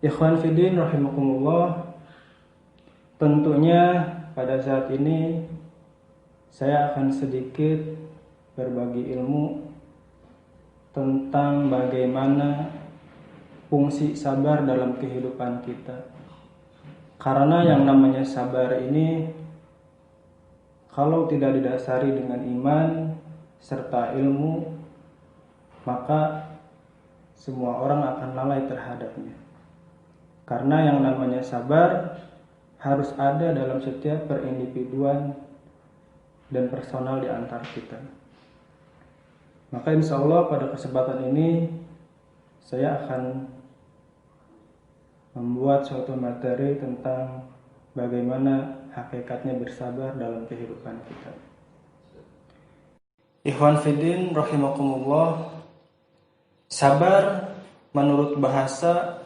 Ikhwan Fidin rahimakumullah, tentunya pada saat ini saya akan sedikit berbagi ilmu tentang bagaimana fungsi sabar dalam kehidupan kita. Karena yang namanya sabar ini kalau tidak didasari dengan iman serta ilmu, maka semua orang akan lalai terhadapnya. Karena yang namanya sabar harus ada dalam setiap perindividuan dan personal di antara kita. Maka insya Allah pada kesempatan ini saya akan membuat suatu materi tentang bagaimana hakikatnya bersabar dalam kehidupan kita. Ikhwan Fidin rahimakumullah, sabar menurut bahasa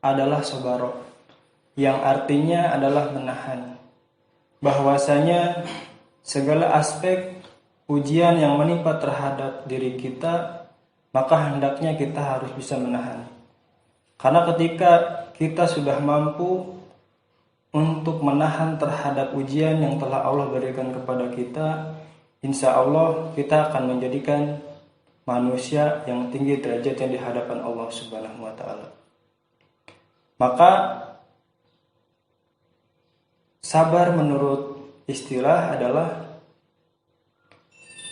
adalah sabaro, yang artinya adalah menahan. Bahwasanya segala aspek ujian yang menimpa terhadap diri kita, maka hendaknya kita harus bisa menahan. Karena ketika kita sudah mampu untuk menahan terhadap ujian yang telah Allah berikan kepada kita, insya Allah kita akan menjadikan manusia yang tinggi derajatnya di hadapan Allah Subhanahu wa Ta'ala. Maka sabar menurut istilah adalah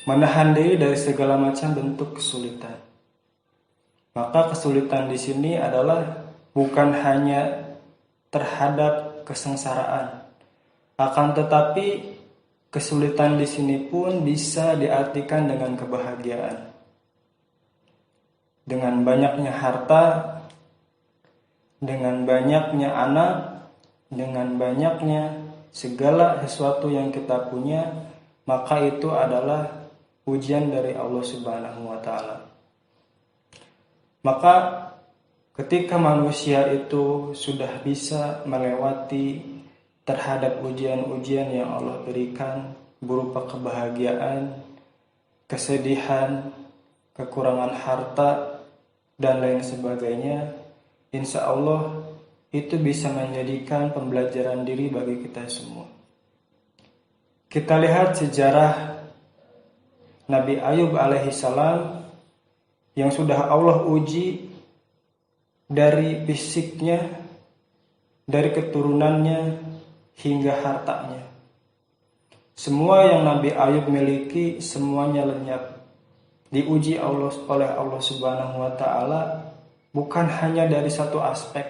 menahan diri dari segala macam bentuk kesulitan. Maka kesulitan di sini adalah bukan hanya terhadap kesengsaraan, akan tetapi kesulitan di sini pun bisa diartikan dengan kebahagiaan. Dengan banyaknya harta, dengan banyaknya anak, dengan banyaknya segala sesuatu yang kita punya, maka itu adalah ujian dari Allah Subhanahu wa Ta'ala. Maka ketika manusia itu sudah bisa melewati terhadap ujian-ujian yang Allah berikan berupa kebahagiaan, kesedihan, kekurangan harta, dan lain sebagainya, insya Allah itu bisa menjadikan pembelajaran diri bagi kita semua. Kita lihat sejarah Nabi Ayub alaihissalam yang sudah Allah uji dari fisiknya, dari keturunannya hingga hartanya. Semua yang Nabi Ayub miliki semuanya lenyap. Diuji oleh Allah Subhanahu wa Ta'ala bukan hanya dari satu aspek,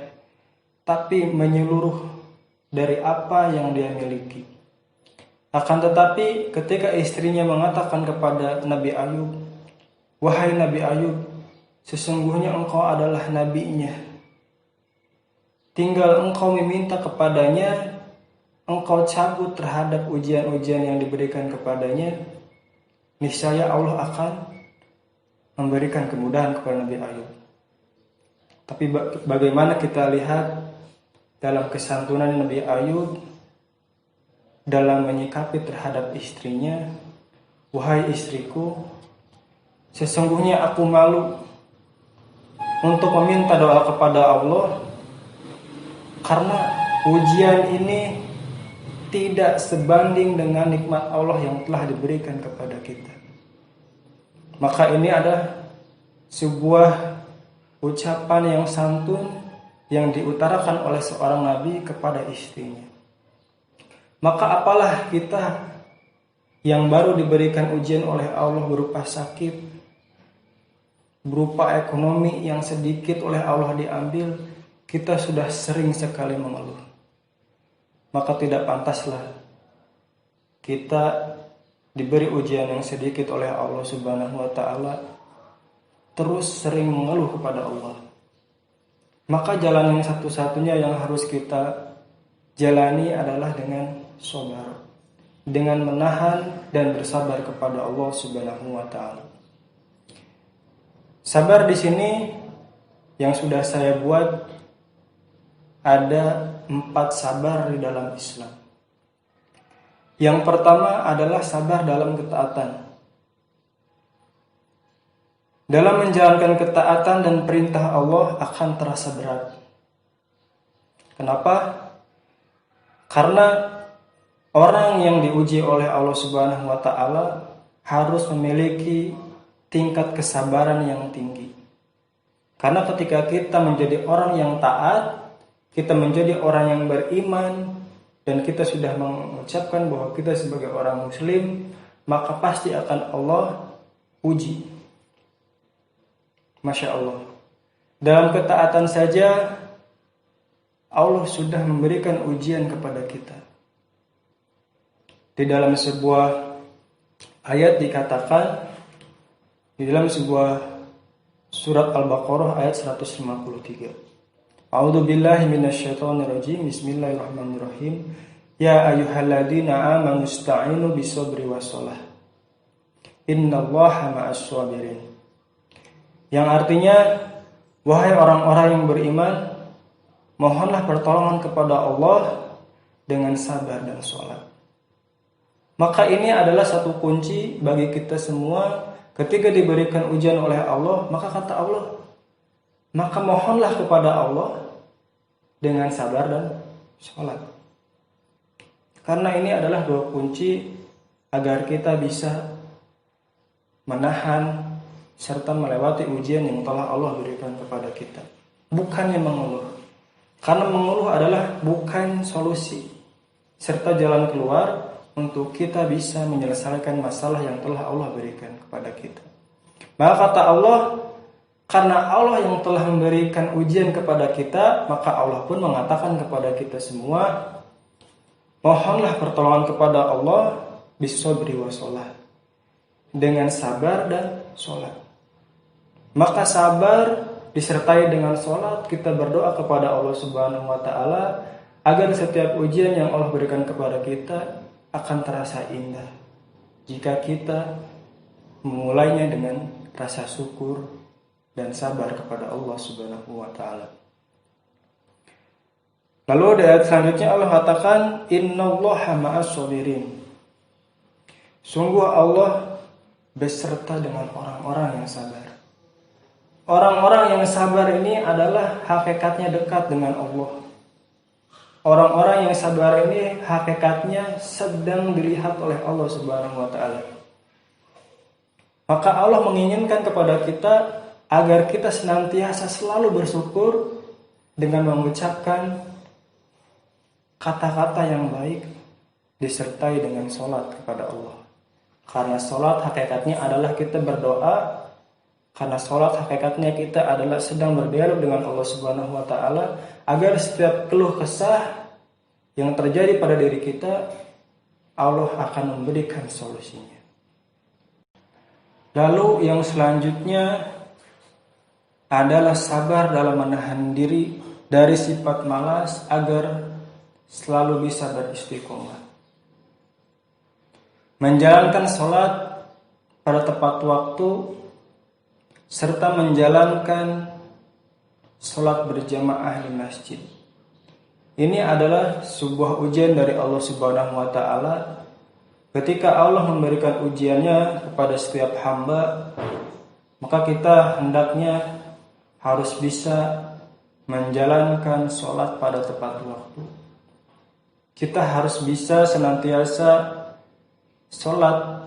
tapi menyeluruh dari apa yang dia miliki. Akan tetapi ketika istrinya mengatakan kepada Nabi Ayub, "Wahai Nabi Ayub, sesungguhnya engkau adalah nabinya. Tinggal engkau meminta kepadanya, engkau cabut terhadap ujian-ujian yang diberikan kepadanya, niscaya Allah akan memberikan kemudahan kepada Nabi Ayub." Tapi bagaimana kita lihat dalam kesantunan Nabi Ayub dalam menyikapi terhadap istrinya, "Wahai istriku, sesungguhnya aku malu untuk meminta doa kepada Allah karena ujian ini tidak sebanding dengan nikmat Allah yang telah diberikan kepada kita." Maka ini adalah sebuah ucapan yang santun yang diutarakan oleh seorang nabi kepada istrinya. Maka apalah kita yang baru diberikan ujian oleh Allah berupa sakit, berupa ekonomi yang sedikit oleh Allah diambil, kita sudah sering sekali mengeluh. Maka tidak pantaslah kita diberi ujian yang sedikit oleh Allah Subhanahu wa Ta'ala terus sering mengeluh kepada Allah. Maka jalan yang satu-satunya yang harus kita jalani adalah dengan sabar, dengan menahan dan bersabar kepada Allah Subhanahu wa Ta'ala. Sabar di sini yang sudah saya buat ada 4 sabar di dalam Islam. Yang pertama adalah sabar dalam ketaatan. Dalam menjalankan ketaatan dan perintah Allah akan terasa berat. Kenapa? Karena orang yang diuji oleh Allah Subhanahu wa taala harus memiliki tingkat kesabaran yang tinggi. Karena ketika kita menjadi orang yang taat, kita menjadi orang yang beriman, dan kita sudah mengucapkan bahwa kita sebagai orang muslim, maka pasti akan Allah uji. Masya Allah. Dalam ketaatan saja Allah sudah memberikan ujian kepada kita. Di dalam sebuah ayat dikatakan, di dalam sebuah surat Al-Baqarah ayat 153. A'udzu billahi minasyaitonir rajim. Bismillahirrahmanirrahim. Ya ayyuhalladzina amanu ista'inu bisabri wassalah. Innallaha ma'as sabirin. Yang artinya, wahai orang-orang yang beriman, mohonlah pertolongan kepada Allah dengan sabar dan sholat. Maka ini adalah satu kunci bagi kita semua. Ketika diberikan ujian oleh Allah, maka kata Allah, maka mohonlah kepada Allah dengan sabar dan sholat. Karena ini adalah dua kunci agar kita bisa menahan serta melewati ujian yang telah Allah berikan kepada kita. Bukannya mengeluh. Karena mengeluh adalah bukan solusi serta jalan keluar untuk kita bisa menyelesaikan masalah yang telah Allah berikan kepada kita. Maka kata Allah, karena Allah yang telah memberikan ujian kepada kita, maka Allah pun mengatakan kepada kita semua, mohonlah pertolongan kepada Allah bisabri wassalah, dengan sabar dan sholat. Maka sabar disertai dengan sholat, kita berdoa kepada Allah Subhanahu wa taala agar setiap ujian yang Allah berikan kepada kita akan terasa indah jika kita memulainya dengan rasa syukur dan sabar kepada Allah Subhanahu wa taala. Lalu di ayat selanjutnya Allah katakan, innallaha ma'as sabirin. Sungguh Allah beserta dengan orang-orang yang sabar. Orang-orang yang sabar ini adalah hakikatnya dekat dengan Allah. Orang-orang yang sabar ini hakikatnya sedang dilihat oleh Allah Subhanahu wa taala. Maka Allah menginginkan kepada kita agar kita senantiasa selalu bersyukur dengan mengucapkan kata-kata yang baik disertai dengan sholat kepada Allah. Karena sholat hakikatnya adalah kita berdoa. Karena sholat hakikatnya kita adalah sedang berdialog dengan Allah Subhanahu wa taala agar setiap keluh kesah yang terjadi pada diri kita, Allah akan memberikan solusinya. Lalu yang selanjutnya adalah sabar dalam menahan diri dari sifat malas agar selalu bisa beristiqomah. Menjalankan sholat pada tepat waktu serta menjalankan sholat berjamaah di masjid. Ini adalah sebuah ujian dari Allah Subhanahu wa taala. Ketika Allah memberikan ujiannya kepada setiap hamba, maka kita hendaknya harus bisa menjalankan sholat pada tepat waktu. Kita harus bisa senantiasa sholat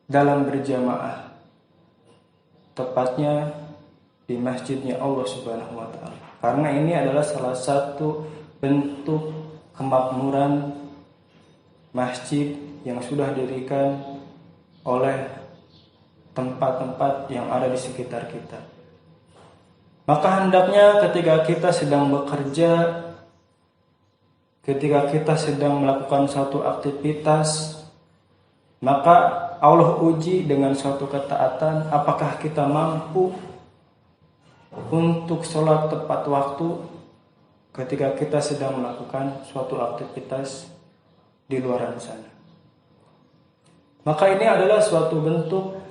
dalam berjamaah, tepatnya di masjidnya Allah Subhanahu wa taala. Karena ini adalah salah satu bentuk kemakmuran masjid yang sudah didirikan oleh tempat-tempat yang ada di sekitar kita. Maka hendaknya ketika kita sedang bekerja, ketika kita sedang melakukan suatu aktivitas, maka Allah uji dengan suatu ketaatan, apakah kita mampu untuk sholat tepat waktu ketika kita sedang melakukan suatu aktivitas di luar sana. Maka ini adalah suatu bentuk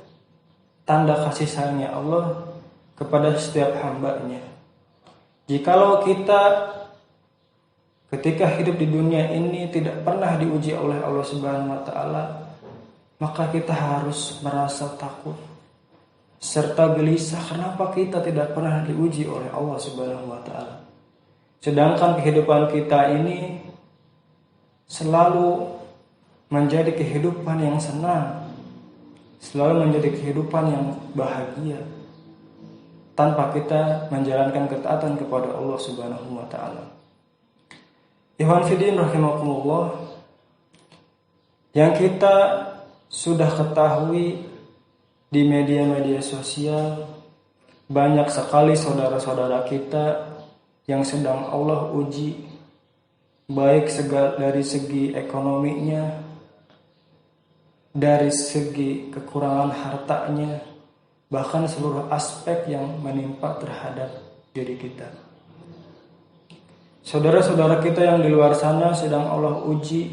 tanda kasih sayangnya Allah kepada setiap hambanya. Jikalau kita ketika hidup di dunia ini tidak pernah diuji oleh Allah Subhanahu wa taala, maka kita harus merasa takut serta gelisah kenapa kita tidak pernah diuji oleh Allah Subhanahu wa taala. Sedangkan kehidupan kita ini selalu menjadi kehidupan yang senang, selalu menjadi kehidupan yang bahagia, tanpa kita menjalankan ketaatan kepada Allah Subhanahu wa taala. Ikhwan fillah rahimakumullah, yang kita sudah ketahui di media-media sosial, banyak sekali saudara-saudara kita yang sedang Allah uji, baik dari segi ekonominya, dari segi kekurangan hartanya, bahkan seluruh aspek yang menimpa terhadap diri kita. Saudara-saudara kita yang di luar sana sedang Allah uji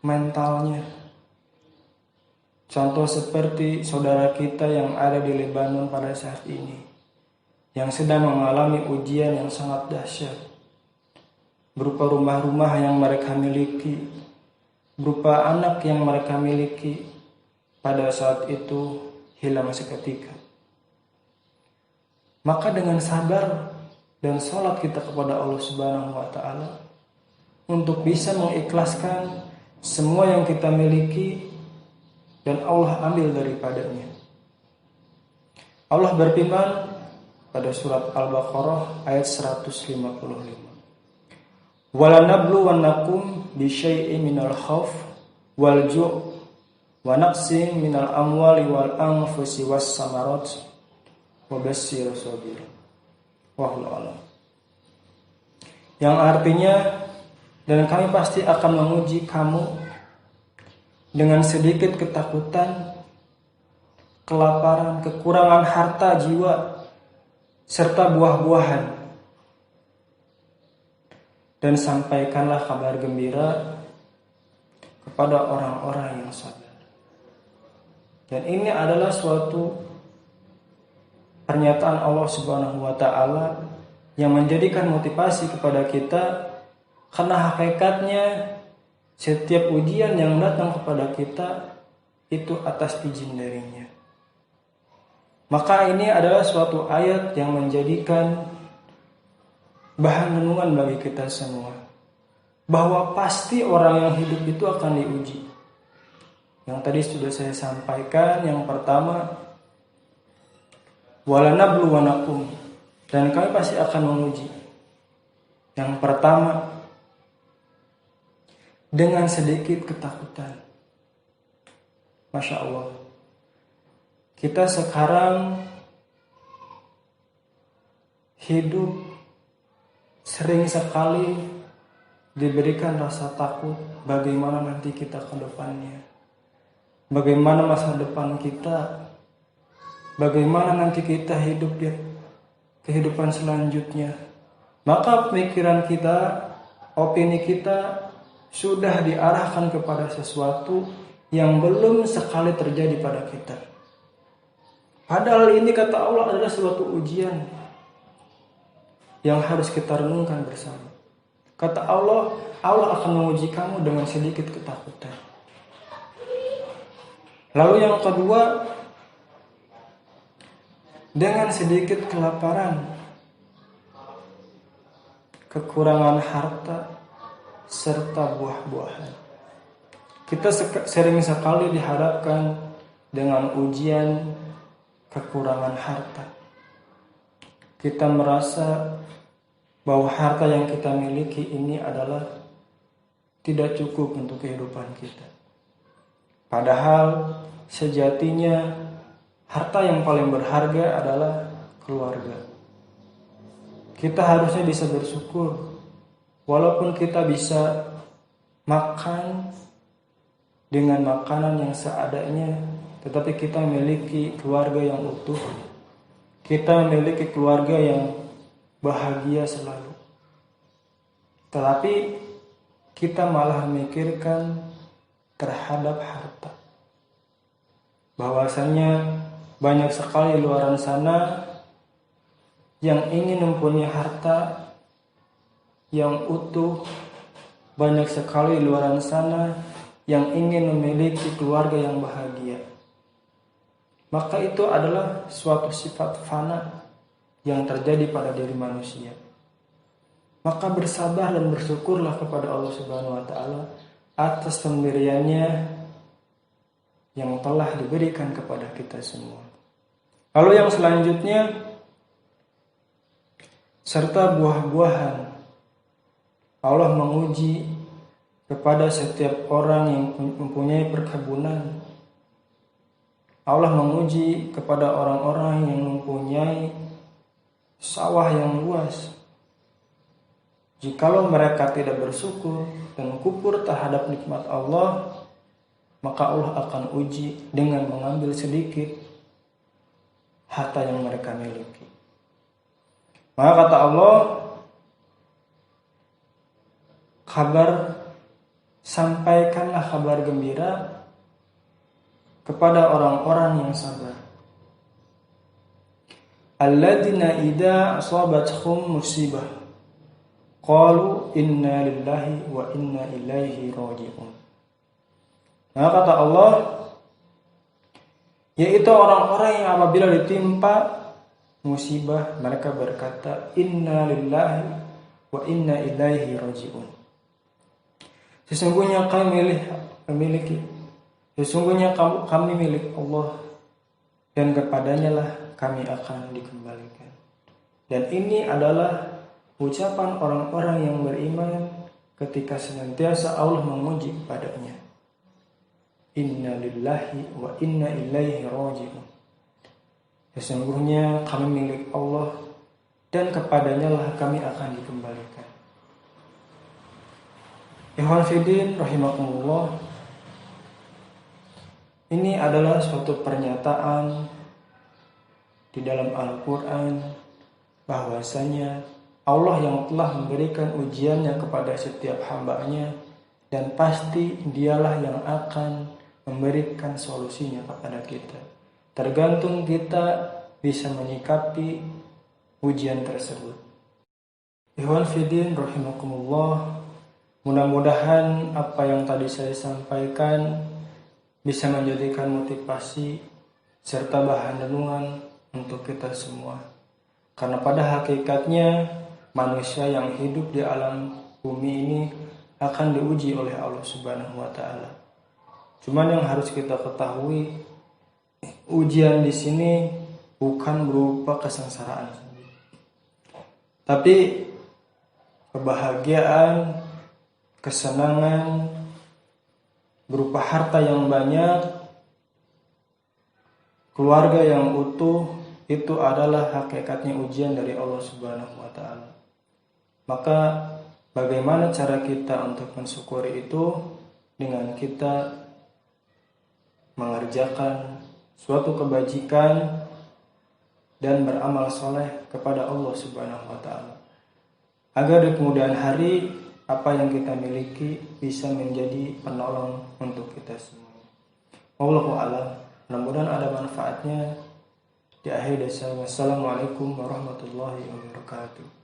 mentalnya. Contoh seperti saudara kita yang ada di Lebanon pada saat ini, yang sedang mengalami ujian yang sangat dahsyat, berupa rumah-rumah yang mereka miliki, berupa anak yang mereka miliki, pada saat itu hilang seketika. Maka dengan sabar dan sholat kita kepada Allah Subhanahu wa taala untuk bisa mengikhlaskan semua yang kita miliki dan Allah ambil daripadanya. Allah berfirman pada surat Al-Baqarah ayat 155. Walanabluwannakum bisyai'in minal khauf wal ju' wa naqsin minal amwali wal anfusi was samarat wa basyirus sabirin. Wallahu a'lam. Yang artinya, dan kami pasti akan menguji kamu dengan sedikit ketakutan, kelaparan, kekurangan harta jiwa, serta buah-buahan. Dan sampaikanlah kabar gembira kepada orang-orang yang sabar. Dan ini adalah suatu pernyataan Allah Subhanahu wa taala yang menjadikan motivasi kepada kita, karena hakikatnya setiap ujian yang datang kepada kita itu atas izin darinya. Maka ini adalah suatu ayat yang menjadikan bahan renungan bagi kita semua, bahwa pasti orang yang hidup itu akan diuji. Yang tadi sudah saya sampaikan, yang pertama, walanabluwanakum, dan kami pasti akan menguji. Yang pertama, dengan sedikit ketakutan. Masya Allah, kita sekarang hidup sering sekali diberikan rasa takut bagaimana nanti kita ke depannya, bagaimana masa depan kita, bagaimana nanti kita hidup di kehidupan selanjutnya. Maka pemikiran kita, opini kita sudah diarahkan kepada sesuatu yang belum sekali terjadi pada kita. Padahal ini kata Allah adalah suatu ujian yang harus kita renungkan bersama. Kata Allah, Allah akan menguji kamu dengan sedikit ketakutan. Lalu yang kedua, dengan sedikit kelaparan, kekurangan harta, serta buah-buahan. Kita sering sekali dihadapkan dengan ujian kekurangan harta. Kita merasa bahwa harta yang kita miliki ini adalah tidak cukup untuk kehidupan kita. Padahal sejatinya harta yang paling berharga adalah keluarga. Kita harusnya bisa bersyukur, walaupun kita bisa makan dengan makanan yang seadanya, tetapi kita memiliki keluarga yang utuh. Kita memiliki keluarga yang bahagia selalu. Tetapi kita malah memikirkan terhadap harta. Bahwasanya banyak sekali luaran sana yang ingin mempunyai harta yang utuh, banyak sekali luaran sana yang ingin memiliki keluarga yang bahagia. Maka itu adalah suatu sifat fana yang terjadi pada diri manusia. maka bersabar dan bersyukurlah kepada Allah Subhanahu wa taala atas pemberiannya yang telah diberikan kepada kita semua. Lalu yang selanjutnya, serta buah-buahan. Allah menguji kepada setiap orang yang mempunyai perkebunan. Allah menguji kepada orang-orang yang mempunyai sawah yang luas. Jikalau mereka tidak bersyukur dan kufur terhadap nikmat Allah, maka Allah akan uji dengan mengambil sedikit harta yang mereka miliki. Maka kata Allah, sampaikanlah kabar gembira kepada orang-orang yang sabar. Alladzina idza asabathum musibah qalu inna lillahi wa inna ilaihi raji'un. Nah, kata Allah, yaitu orang-orang yang apabila ditimpa musibah mereka berkata inna lillahi wa inna ilaihi raji'un. Sesungguhnya kami milik Allah dan kepadanya lah kami akan dikembalikan. Dan ini adalah ucapan orang-orang yang beriman ketika senantiasa Allah menguji kepadanya. Inna lillahi wa inna ilaihi raji'un. Sesungguhnya kami milik Allah dan kepadanya lah kami akan dikembalikan. Ikhwan fillah rahimakumullah. Ini adalah suatu pernyataan di dalam Al-Quran bahwasanya Allah yang telah memberikan ujiannya kepada setiap hambanya dan pasti dialah yang akan memberikan solusinya kepada kita. Tergantung kita bisa menyikapi ujian tersebut. Ikhwan fillah rahimakumullah. Mudah-mudahan apa yang tadi saya sampaikan bisa menjadikan motivasi serta bahan renungan untuk kita semua. Karena pada hakikatnya manusia yang hidup di alam bumi ini akan diuji oleh Allah Subhanahu wa taala. Cuman yang harus kita ketahui, ujian di sini bukan berupa kesengsaraan, tapi kebahagiaan, kesenangan berupa harta yang banyak, keluarga yang utuh, itu adalah hakikatnya ujian dari Allah Subhanahu wa taala. Maka bagaimana cara kita untuk mensyukuri itu? Dengan kita mengerjakan suatu kebajikan dan beramal soleh kepada Allah Subhanahu wa taala. Agar di kemudian hari apa yang kita miliki bisa menjadi penolong untuk kita semua. Wallahu a'lam. Mudah-mudahan ada manfaatnya. Di akhir desa, wassalamualaikum warahmatullahi wabarakatuh.